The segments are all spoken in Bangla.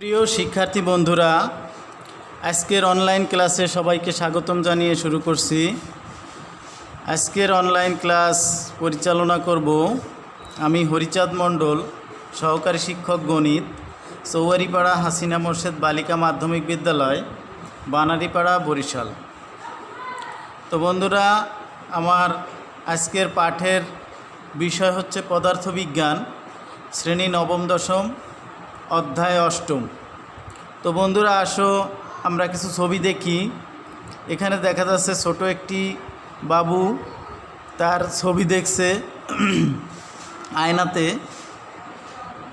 প্রিয় শিক্ষার্থী বন্ধুরা, আজকের অনলাইন ক্লাসে সবাইকে স্বাগতম জানিয়ে শুরু করছি। আজকের অনলাইন ক্লাস পরিচালনা করব আমি হরিচাঁদ মণ্ডল, সহকারী শিক্ষক গণিত, চৌয়ারিপাড়া হাসিনা মোর্শেদ বালিকা মাধ্যমিক বিদ্যালয়, বানারীপাড়া, বরিশাল। তো বন্ধুরা, আমার আজকের পাঠের বিষয় হচ্ছে পদার্থবিজ্ঞান, শ্রেণী নবম দশম, অধ্যায় অষ্টম। তো বন্ধুরা, আসো আমরা কিছু ছবি দেখি। এখানে দেখা যাচ্ছে ছোট একটি বাবু তার ছবি দেখছে আয়নাতে।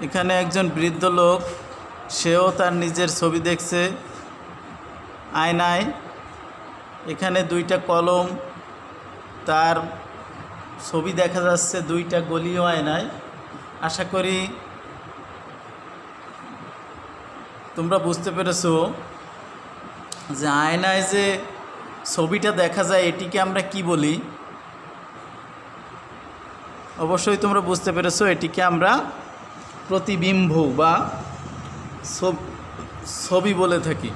এখানে একজন বৃদ্ধ লোক, সেও তার নিজের ছবি দেখছে আয়নায়। এখানে দুইটা কলম, তার ছবি দেখা যাচ্ছে দুইটা গলীয় আয়নায়। আশা করি তোমরা বুঝতে পেরেছো যে আয়নায় যে ছবিটা দেখা যায় এটিকে আমরা কি বলি। অবশ্যই তোমরা বুঝতে পেরেছো, এটিকে আমরা প্রতিবিম্ব বা ছবি বলে থাকি।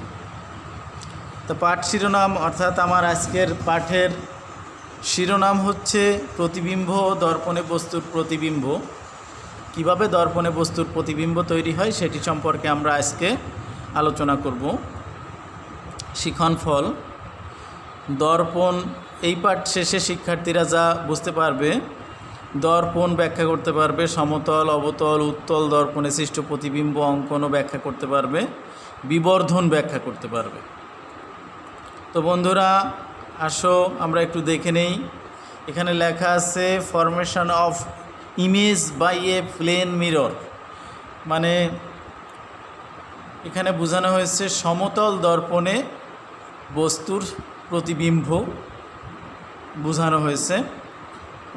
তো পাঠ শিরোনাম, অর্থাৎ আমার আজকের পাঠের শিরোনাম হচ্ছে প্রতিবিম্ব ও দর্পণে বস্তুর প্রতিবিম্ব। কিভাবে দর্পণে বস্তুর প্রতিবিম্ব তৈরি হয় সেটি সম্পর্কে আমরা আজকে আলোচনা করব। শিক্ষণফল দর্পণ, এই পাঠ শেষে শিক্ষার্থীরা যা বুঝতে পারবে, দর্পণ ব্যাখ্যা করতে পারবে, সমতল, অবতল, উত্তল দর্পণে সৃষ্ট প্রতিবিম্ব অঙ্কনও ব্যাখ্যা করতে পারবে, বিবর্ধন ব্যাখ্যা করতে পারবে। তো বন্ধুরা, আসো আমরা একটু দেখে নেই। এখানে লেখা আছে formation of image by a plane mirror, মানে এখানে বোঝানো হয়েছে সমতল দর্পণে বস্তুর প্রতিবিম্ব বোঝানো হয়েছে।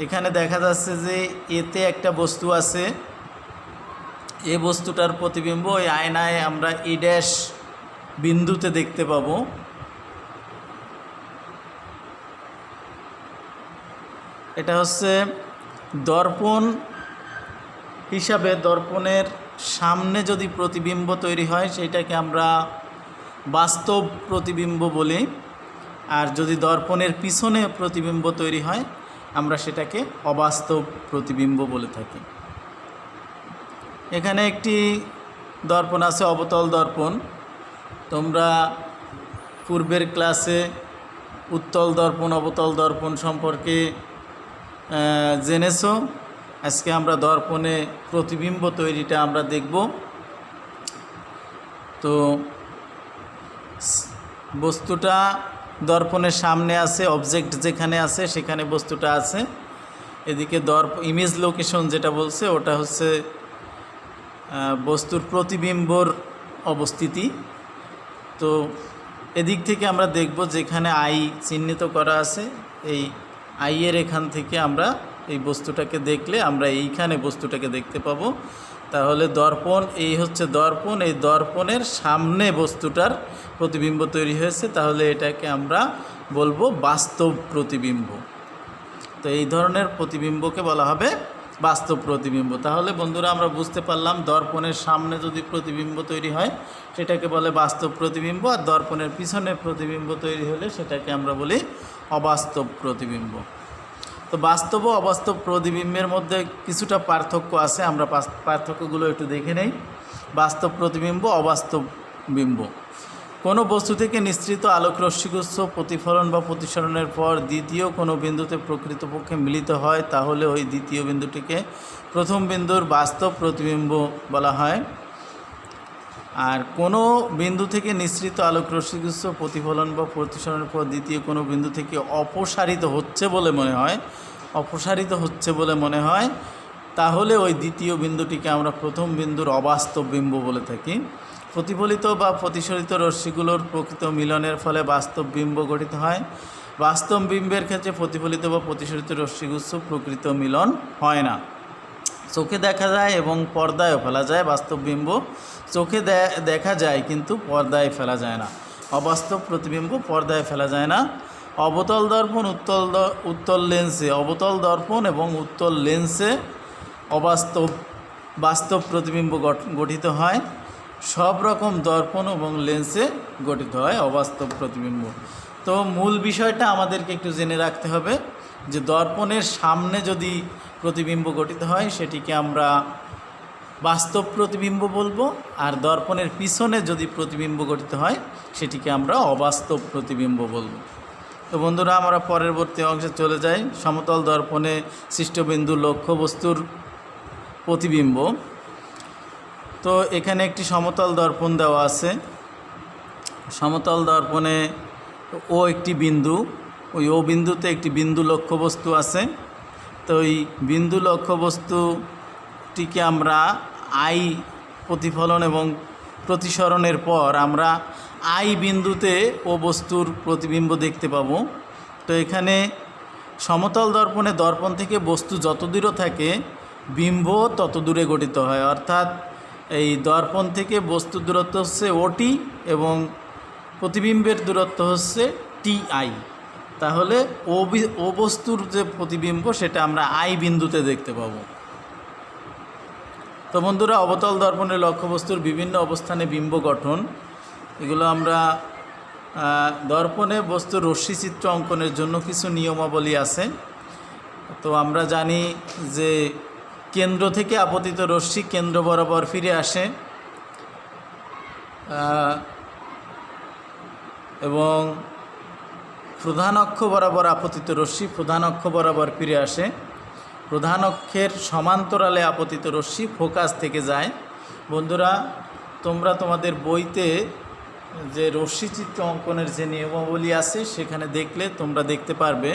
এখানে দেখা যাচ্ছে যে এতে একটা বস্তু আছে, এ বস্তুটার প্রতিবিম্ব ওই আয়নায় আমরা ই ড্যাশ বিন্দুতে দেখতে পাবো। এটা হচ্ছে দর্পণ হিসাবে, দর্পণের সামনে যদি প্রতিবিম্ব তৈরি হয় সেটাকে আমরা বাস্তব প্রতিবিম্ব বলি, আর যদি দর্পণের পিছনে প্রতিবিম্ব তৈরি হয় আমরা সেটাকে অবাস্তব প্রতিবিম্ব বলে থাকি। এখানে একটি দর্পণ আছে, অবতল দর্পণ। তোমরা পূর্বের ক্লাসে উত্তল দর্পণ, অবতল দর্পণ সম্পর্কে জেনেছো। আজকে আমরা দর্পণে প্রতিবিম্ব তৈরিটা আমরা দেখব। তো বস্তুটা দর্পণের সামনে আছে, অবজেক্ট যেখানে আছে সেখানে বস্তুটা আছে। এদিকে ইমেজ লোকেশন যেটা বলছে ওটা হচ্ছে বস্তুর প্রতিবিম্বর অবস্থিতি। তো এদিক থেকে আমরা দেখব যেখানে আই চিহ্নিত করা আছে, এই আইয়ের এখান থেকে আমরা এই বস্তুটাকে দেখলে আমরা এইখানে বস্তুটাকে দেখতে পাবো। তাহলে দর্পণ, এই হচ্ছে দর্পণ, এই দর্পণের সামনে বস্তুটার প্রতিবিম্ব তৈরি হয়েছে, তাহলে এটাকে আমরা বলবো বাস্তব প্রতিবিম্ব। তো এই ধরনের প্রতিবিম্বকে বলা হবে বাস্তব প্রতিবিম্ব। তাহলে বন্ধুরা, আমরা বুঝতে পারলাম দর্পণের সামনে যদি প্রতিবিম্ব তৈরি হয় সেটাকে বলে বাস্তব প্রতিবিম্ব, আর দর্পণের পিছনে প্রতিবিম্ব তৈরি হলে সেটাকে আমরা বলি অবাস্তব প্রতিবিম্ব। তো বাস্তব ও অবাস্তব প্রতিবিম্বের মধ্যে কিছুটা পার্থক্য আছে, আমরা পার্থক্যগুলো একটু দেখে নেই। বাস্তব প্রতিবিম্ব, অবাস্তব বিম্ব। কোনো বস্তু থেকে নিঃসৃত আলোক রশ্মিগুচ্ছ প্রতিফলন বা প্রতিসরণের পর দ্বিতীয় কোনো বিন্দুতে প্রকৃতপক্ষে মিলিত হয়, তাহলে ওই দ্বিতীয় বিন্দুটিকে প্রথম বিন্দুর বাস্তব প্রতিবিম্ব বলা হয়। আর কোনো বিন্দু থেকে নিঃসৃত আলোক রশ্মিগুচ্ছ প্রতিফলন বা প্রতিসরণের পর দ্বিতীয় কোনো বিন্দু থেকে অপসারিত হচ্ছে বলে মনে হয়, তাহলে ওই দ্বিতীয় বিন্দুটিকে আমরা প্রথম বিন্দুর অবাস্তব বিম্ব বলে থাকি। প্রতিফলিত বা প্রতিসরিত রশ্মিগুলোর প্রকৃত মিলনের ফলে বাস্তব বিম্ব গঠিত হয়। বাস্তব বিম্বের ক্ষেত্রে প্রতিফলিত বা প্রতিসরিত রশ্মিগুচ্ছ প্রকৃত মিলন হয় না। চোখে দেখা যায় এবং পর্দায়ও ফেলা যায় বাস্তব বিম্ব, চোখে দেখা যায় কিন্তু পর্দায় ফেলা যায় না। অবাস্তব প্রতিবিম্ব পর্দায় ফেলা যায় না। অবতল দর্পণ, উত্তল লেন্সে, অবতল দর্পণ এবং উত্তল লেন্সে বাস্তব প্রতিবিম্ব গঠিত হয়। সব রকম দর্পণ এবং লেন্সে গঠিত হয় অবাস্তব প্রতিবিম্ব। তো মূল বিষয়টা আমাদেরকে একটু জেনে রাখতে হবে যে দর্পণের সামনে যদি প্রতিবিম্ব গঠিত হয় সেটিকে আমরা বাস্তব প্রতিবিম্ব বলবো, আর দর্পণের পিছনে যদি প্রতিবিম্ব গঠিত হয় সেটিকে আমরা অবাস্তব প্রতিবিম্ব বলবো। তো বন্ধুরা, আমরা পরবর্তী অংশে চলে যাই। সমতল দর্পণে সৃষ্টবিন্দু লক্ষ্যবস্তুর প্রতিবিম্ব। তো এখানে একটি সমতল দর্পণ দেওয়া আছে। সমতল দর্পণে ও একটি বিন্দু, ওই ও বিন্দুতে একটি বিন্দু লক্ষ্যবস্তু আছে। তো ওই বিন্দু লক্ষ্যবস্তুটিকে আমরা আই প্রতিফলন এবং প্রতিসরণের পর আমরা আই বিন্দুতে ও বস্তুর প্রতিবিম্ব দেখতে পাবো। তো এখানে সমতল দর্পণে দর্পণ থেকে বস্তু যত দূরে থাকে বিম্ব তত দূরে গঠিত হয়, অর্থাৎ এই দর্পণ থেকে বস্তুর দূরত্ব হচ্ছে ওটি এবং প্রতিবিম্বের দূরত্ব হচ্ছে টিআই। তাহলে ও বস্তুর যে প্রতিবিম্ব সেটা আমরা আই বিন্দুতে দেখতে পাবো। তো বন্ধুরা, অবতল দর্পণের লক্ষ্যবস্তুর বিভিন্ন অবস্থানে বিম্ব গঠন, এগুলো আমরা দর্পণে বস্তুর রশ্মিচিত্র অঙ্কনের জন্য কিছু নিয়মাবলী আছে। তো আমরা জানি যে কেন্দ্র থেকে আপতিত রশ্মি কেন্দ্র বরাবর ফিরে আসে এবং প্রধান অক্ষ বরাবর আপতিত রশ্মি প্রধান অক্ষ বরাবর ফিরে আসে। প্রধান অক্ষের সমান্তরালে আপতিত রশ্মি ফোকাস থেকে যায়। বন্ধুরা, তোমরা তোমাদের বইতে যে রশ্মিচিত্র অঙ্কনের যে নিয়মাবলী আছে সেখানে দেখলে তোমরা দেখতে পারবে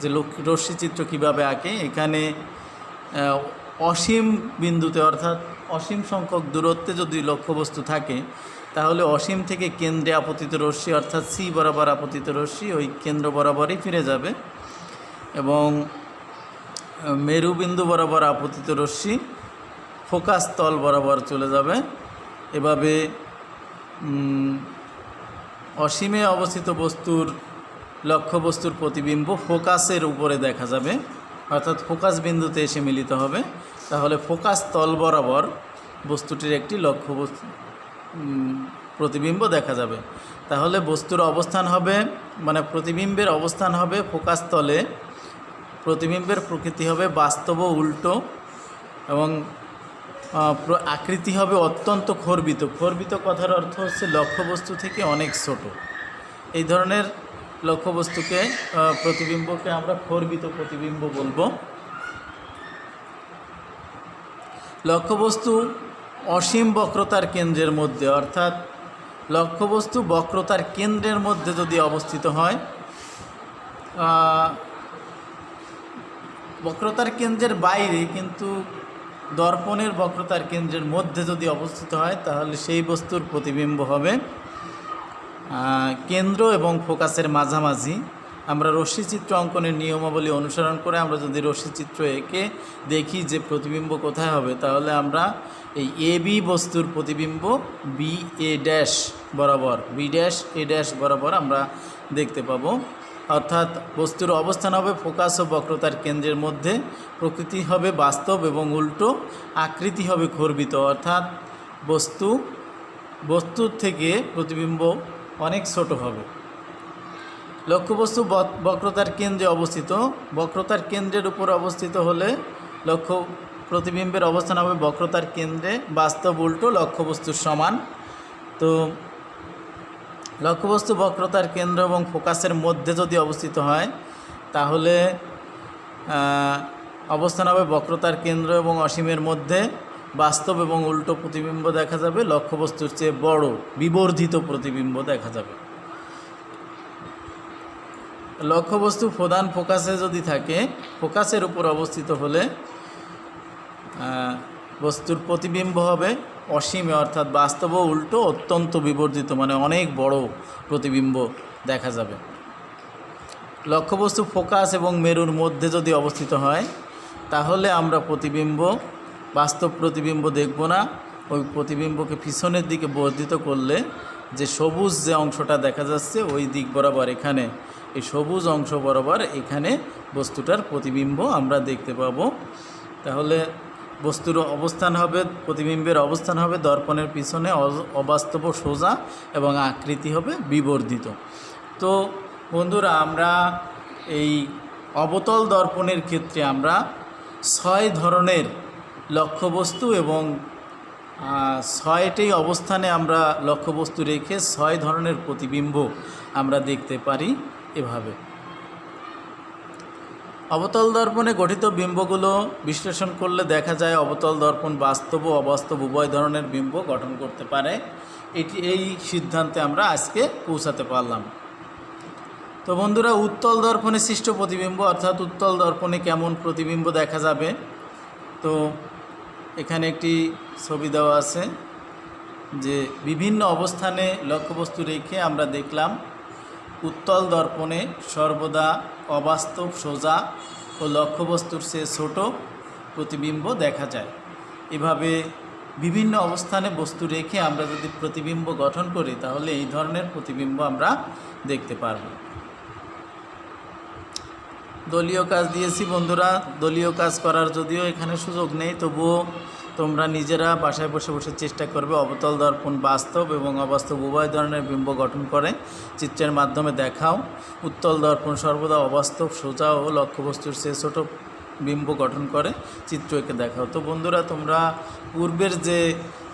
যে রশ্মিচিত্র কীভাবে আঁকে। এখানে অসীম বিন্দুতে অর্থাৎ অসীম সংখ্যক দূরত্বে যদি লক্ষ্যবস্তু থাকে তাহলে অসীম থেকে কেন্দ্রে আপতিত রশ্মি অর্থাৎ সি বরাবর আপতিত রশ্মি ওই কেন্দ্র বরাবরই ফিরে যাবে এবং মেরুবিন্দু বরাবর আপতিত রশ্মি ফোকাস তল বরাবর চলে যাবে। এভাবে অসীমে অবস্থিত বস্তুর লক্ষ্যবস্তুর প্রতিবিম্ব ফোকাসের উপরে দেখা যাবে, অর্থাৎ ফোকাস বিন্দুতে এসে মিলিত হবে। তাহলে ফোকাস তল বরাবর বস্তুটির একটি লক্ষ্যবস্তু প্রতিবিম্ব দেখা যাবে। তাহলে বস্তুর অবস্থান হবে মানে প্রতিবিম্বের অবস্থান হবে ফোকাস তলে, প্রতিবিম্বের প্রকৃতি হবে বাস্তব ও উল্টো এবং আকৃতি হবে অত্যন্ত খর্বিত। খর্বিত কথার অর্থ হচ্ছে লক্ষ্যবস্তু থেকে অনেক ছোট। এই ধরনের লক্ষ্যবস্তুকে প্রতিবিম্বকে আমরা খর্বিত প্রতিবিম্ব বলবো। লক্ষ্যবস্তু অসীম বক্রতার কেন্দ্রের মধ্যে অর্থাৎ লক্ষ্যবস্তু বক্রতার কেন্দ্রের মধ্যে যদি অবস্থিত হয়, বক্রতার কেন্দ্রের বাইরে কিন্তু দর্পণের বক্রতার কেন্দ্রের মধ্যে যদি অবস্থিত হয় তাহলে সেই বস্তুর প্রতিবিম্ব হবে কেন্দ্র এবং ফোকাসের মাঝামাঝি। আমরা রশ্মিচিত্র অঙ্কনের নিয়মাবলী অনুসরণ করে আমরা যদি রশ্মিচিত্র এঁকে দেখি যে প্রতিবিম্ব কোথায় হবে তাহলে আমরা এই এ বি বস্তুর প্রতিবিম্ব বি এ ড্যাশ বরাবর বি ড্যাশ এ ড্যাশ বরাবর আমরা দেখতে পাবো। অর্থাৎ বস্তুর অবস্থান হবে ফোকাস ও বক্রতার কেন্দ্রের মধ্যে, প্রকৃতি হবে বাস্তব এবং উল্টো, আকৃতি হবে খর্বিত অর্থাৎ বস্তুর থেকে প্রতিবিম্ব অনেক ছোট হবে। লক্ষ্যবস্তু বক্রতার কেন্দ্রে অবস্থিত, বক্রতার কেন্দ্রের উপর অবস্থিত হলে প্রতিবিম্বের অবস্থান হবে বক্রতার কেন্দ্রে, বাস্তব উল্টো, লক্ষ্যবস্তুর সমান। তো লক্ষ্যবস্তু বক্রতার কেন্দ্র এবং ফোকাসের মধ্যে যদি অবস্থিত হয় তাহলে অবস্থান হবে বক্রতার কেন্দ্র এবং অসীমের মধ্যে, বাস্তব এবং উল্টো প্রতিবিম্ব দেখা যাবে, লক্ষ্যবস্তুর চেয়ে বড় বিবর্ধিত প্রতিবিম্ব দেখা যাবে। লক্ষ্যবস্তু প্রধান ফোকাসে যদি থাকে, ফোকাসের উপর অবস্থিত হলে বস্তুর প্রতিবিম্ব হবে অসীমে অর্থাৎ বাস্তব ও উল্টো অত্যন্ত বিবর্ধিত মানে অনেক বড় প্রতিবিম্ব দেখা যাবে। লক্ষ্যবস্তু ফোকাস এবং মেরুর মধ্যে যদি অবস্থিত হয় তাহলে আমরা বাস্তব প্রতিবিম্ব দেখব না। ওই প্রতিবিম্বকে পিছনের দিকে বর্ধিত করলে যে সবুজ যে অংশটা দেখা যাচ্ছে ওই দিক বরাবর এখানে এই সবুজ অংশ বরাবর এখানে বস্তুটার প্রতিবিম্ব আমরা দেখতে পাবো। তাহলে বস্তুর অবস্থান হবে, প্রতিবিম্বের অবস্থান হবে দর্পণের পিছনে অবাস্তব সোজা এবং আকৃতি হবে বিবর্ধিত। তো বন্ধুরা, আমরা এই অবতল দর্পণের ক্ষেত্রে আমরা 6 ধরনের লক্ষ্যবস্তু এবং 6টি অবস্থানে আমরা লক্ষ্যবস্তু রেখে 6 ধরনের প্রতিবিম্ব আমরা দেখতে পারি। এভাবে অবতল দর্পণে গঠিত বিম্বগুলো বিশ্লেষণ করলে দেখা যায় অবতল দর্পণ বাস্তব ও অবাস্তব উভয় ধরনের বিম্ব গঠন করতে পারে। এই সিদ্ধান্তে আমরা আজকে পৌঁছাতে পারলাম। তো বন্ধুরা, উত্তল দর্পণে সৃষ্ট প্রতিবিম্ব অর্থাৎ উত্তল দর্পণে কেমন প্রতিবিম্ব দেখা যাবে, তো এখানে একটি ছবি দেওয়া আছে যে বিভিন্ন অবস্থানে লক্ষ্যবস্তু রেখে আমরা দেখলাম উত্তল দর্পণে সর্বদা অবাস্তব সোজা ও লক্ষ্যবস্তুর চেয়ে ছোট প্রতিবিম্ব দেখা যায়। এভাবে বিভিন্ন অবস্থানে বস্তু রেখে আমরা যদি প্রতিবিম্ব গঠন করি তাহলে এই ধরনের প্রতিবিম্ব আমরা দেখতে পারব। দলীয় কাজ দিয়েছি বন্ধুরা, দলীয় কাজ করার যদিও এখানে সুযোগ নেই, তবুও তোমরা নিজেরা বাসায় বসে বসে চেষ্টা করবে অবতল দর্পণ বাস্তব এবং অবাস্তব উভয় ধরনের বিম্ব গঠন করে চিত্রের মাধ্যমে দেখাও। উত্তল দর্পণ সর্বদা অবাস্তব সোজা ও লক্ষ্যবস্তুর চেয়ে ছোট বিম্ব গঠন করে চিত্র এঁকে দেখাও। তো বন্ধুরা, তোমরা পূর্বের যে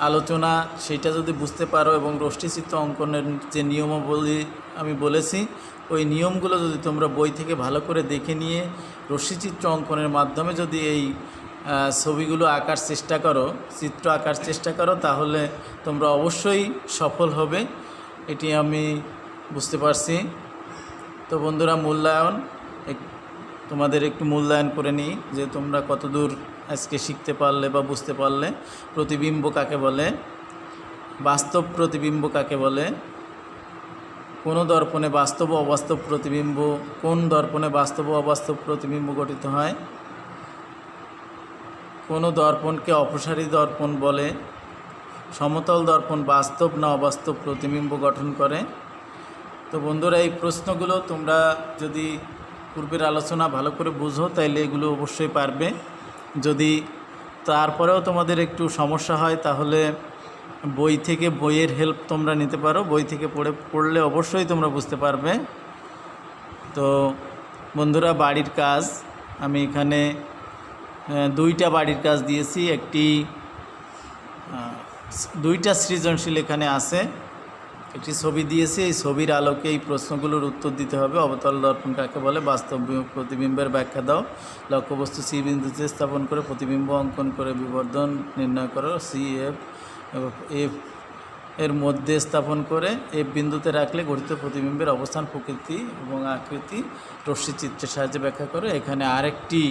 আলোচনা সেটা যদি বুঝতে পারো এবং রষ্টিচিত্র অঙ্কনের যে নিয়মাবলী আমি বলেছি ওই নিয়মগুলো যদি তোমরা বই থেকে ভালো করে দেখে নিয়ে রশ্মিচিত্র অঙ্কনের মাধ্যমে যদি এই ছবিগুলো আঁকার চেষ্টা করো, চিত্র আঁকার চেষ্টা করো, তাহলে তোমরা অবশ্যই সফল হবে, এটি আমি বুঝতে পারছি। তো বন্ধুরা, মূল্যায়ন তোমাদের একটু মূল্যায়ন করে নিই যে তোমরা কতদূর আজকে শিখতে পারলে বা বুঝতে পারলে। প্রতিবিম্ব কাকে বলে, বাস্তব প্রতিবিম্ব কাকে বলে, কোন দর্পণে বাস্তব ও অবাস্তব প্রতিবিম্ব, কোন দর্পণে বাস্তব ও অবাস্তব প্রতিবিম্ব গঠিত হয়, কোন দর্পণকে অপসারী দর্পণ বলে, সমতল দর্পণ বাস্তব না অবাস্তব প্রতিবিম্ব গঠন করে। তো বন্ধুরা, এই প্রশ্নগুলো তোমরা যদি পূর্বের আলোচনা ভালো করে বুঝো তাইলে এগুলো অবশ্যই পারবে। যদি তারপরেও তোমাদের একটু সমস্যা হয় তাহলে বই থেকে বইয়ের হেল্প তোমরা নিতে পারো, বই থেকে পড়লে অবশ্যই তোমরা বুঝতে পারবে। তো বন্ধুরা, বাড়ির কাজ আমি এখানে 2টা বাড়ির কাজ দিয়েছি, একটি 2টা সৃজনশীল এখানে আছে, একটি ছবি দিয়েছি, এই ছবির আলোকে এই প্রশ্নগুলোর উত্তর দিতে হবে। অবতল দর্পণ কাকে বলে, বাস্তব প্রতিবিম্বের ব্যাখ্যা দাও, লক্ষ্যবস্তু সি বিন্দুতে স্থাপন করে প্রতিবিম্ব অঙ্কন করে বিবর্ধন নির্ণয় করো, সি এফ এর মধ্যে স্থাপন করে এফ বিন্দুতে রাখলে গঠিত প্রতিবিম্বের অবস্থান প্রকৃতি এবং আকৃতি রশ্মিচিত্রের সাহায্যে ব্যাখ্যা করো। এখানে আরেকটি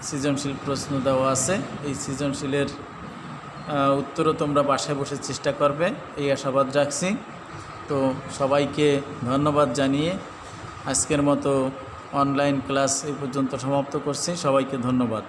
সৃজনশীল প্রশ্ন দেওয়া আছে, এই সৃজনশীলের উত্তরও তোমরা বাসায় বসে চেষ্টা করবে এই আশাবাদ রাখছি। তো সবাইকে ধন্যবাদ জানিয়ে আজকের মতো অনলাইন ক্লাস এই পর্যন্ত সমাপ্ত করছি। সবাইকে ধন্যবাদ।